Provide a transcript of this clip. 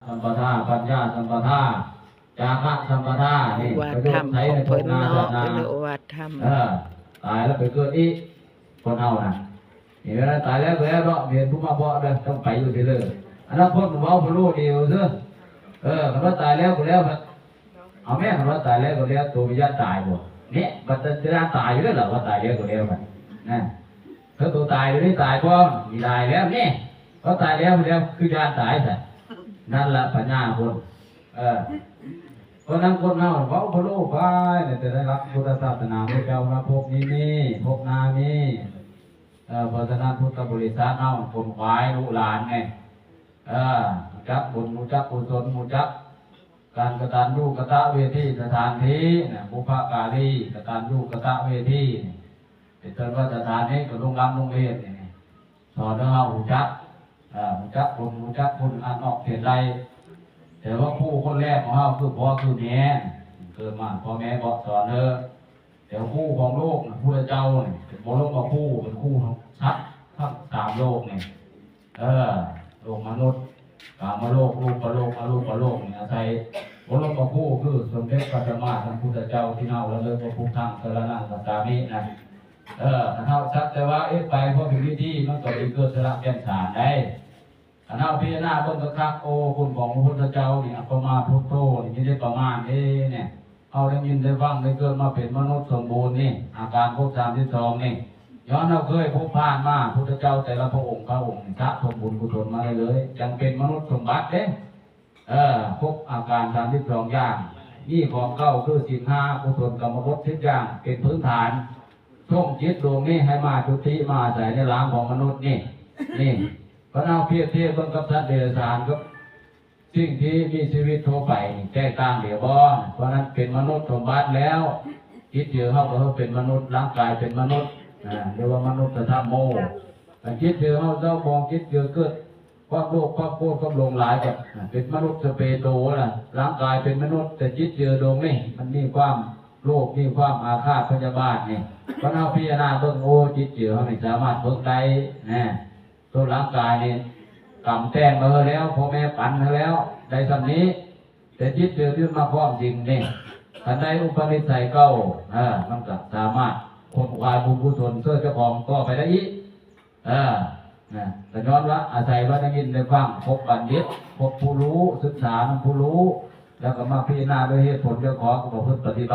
สัมปทาปัญญาสัมปทาจาระสัมปทานี่ ว่า ประโย ธรร ช ม น์ใช้ ขอ ใน ง ภ เพิ่ พ น นา เนาะ ชาติห ก็ น้า เลยว่าธรรม ตายแล้วไปเกิดอีกคนเอานะนี่เวลาตายแล้วเนาะเมียผู้มาบอกเลยต้องไปอยู่ที่เลยอนาคตมันเอาไปรู้เดียวซึคันว่าตายแล้วก็แล้วเอาแม่คันว่าตายแล้วก็แล้วตัววิญญาณตายบ่เนี่ยมันจะตายอยู่แล้วเหรอว่าตายแล้วก็แล้วมันนั่นถ้าตัวตายหรือไม่ตายบ่มีตายแล้วนี่เพราะตายแล้วคือญาณตายซะนั่นละปัญญาคนเพราะนั้นคนเฮาเว้าบ่รู้ไปเนี่ยจะได้รับพุทธศาสนาพระเจ้าพระภพนี้นี่ภพนานี้เพราะฉะนั้นพุทธบริษัทเฮาคนขวายลูกหลานไงรู้จักบุญรู้จักกุศลรู้จักการกตัญญูกตเวทีสถานที่บุพการีกตัญญูกตเวทีเป็นต้นว่าสถานนี้ก็โรงรำโรงเรียนนี่สอนให้เฮารู้จักบุญรู้จักคุณอันออกเสียใจแต่ว่าผู้คนแรกของเฮาคือพ่อคือแม่เกิดมาพ่อแม่บอกสอนแต่คู่ของโลกพระเจ้าเนี่ยเป็นโลกมาคู่เป็นคู่ชัดทั้งสามโลกเนี่ยโลกมนุษย์กามโลกรูปโลกอรูปโลกเนี่ยอาศัยโลกมาคู่คือสมเด็จพระสัมมาสัมพุทธเจ้าที่เน่าแล้วเลยพระพุทธทางสารนังสัจจามินะถ้าชัดแต่ว่าไปเพราะเป็นวิธีมันก็เป็นเกิดสละแก่นสารได้ถ้าพิจารณาเบิ่งคักโอ้คุณของพระพุทธเจ้าเนี่ยประมาพุทโธนี่ได้ประมาณเนี่ยเอาได้ยินได้ฟังได้เกิดมาเป็นมนุษย์สมบูรณ์นี่อาการภพ32นี่ย้อนเราเคยพบผ่านมาพุทธเจ้าแต่ละพระองค์สะสมบุญกุศลมาเลยยังเป็นมนุษย์สมบัติพบอาการ32อย่างนี่ของเก้าคือศีล5กุศลกรรมบท10อย่างเป็นพื้นฐานช่วงจิตดวงนี้ให้มาจุติมาใส่ในร่างของมนุษย์นี่เพราะเอาเพียรเทียบเบิ่งกับสัตว์เดรัจฉานกับสิ่งที่มีชีวิตทั่วไปแก้ต่างเดี๋ยวเพราะนั้นเป็นมนุษย์สมบัติแล้วจิตเดียวเขาก็เป็นมนุษย์ร่างกายเป็นมนุษย์เรียกว่ามนุษย์ธรรมโมแต่จิตเดียวเขาเจ้าของจิตเดียวเกิดความโลภความโกรธความหลงหลายแบบเป็นมนุษย์สเปโตล่ะร่างกายเป็นมนุษย์แต่จิตเดียวดวงนี่มันมีความโลภมีความอาฆาตพยาบาทนี่เพราะเอาพิจารณาเบิ่งโอ้จิตเดียวเขาไม่สามารถเบิ่งได้ตัวร่างกายนี่กำแต้งมาแล้วพ่อแม่ปั่นมาแล้วได้สำนี้แต่จิตเดียวที่มาพร้อมจริงนี่ทันใดอุปนิสัยเก้ามันก็สามารถคนวายบุญกุศลเสื้อเจ้าของก็ไปได้อีกแต่ย้อนว่าอาศัยว่าได้ยินได้ฟังพบบัณฑิตพบผู้รู้ศึกษาผู้รู้แล้วก็มาพิจารณาโดยเหตุผลเจ้าของก็บอกเพื่อปฏิบัติ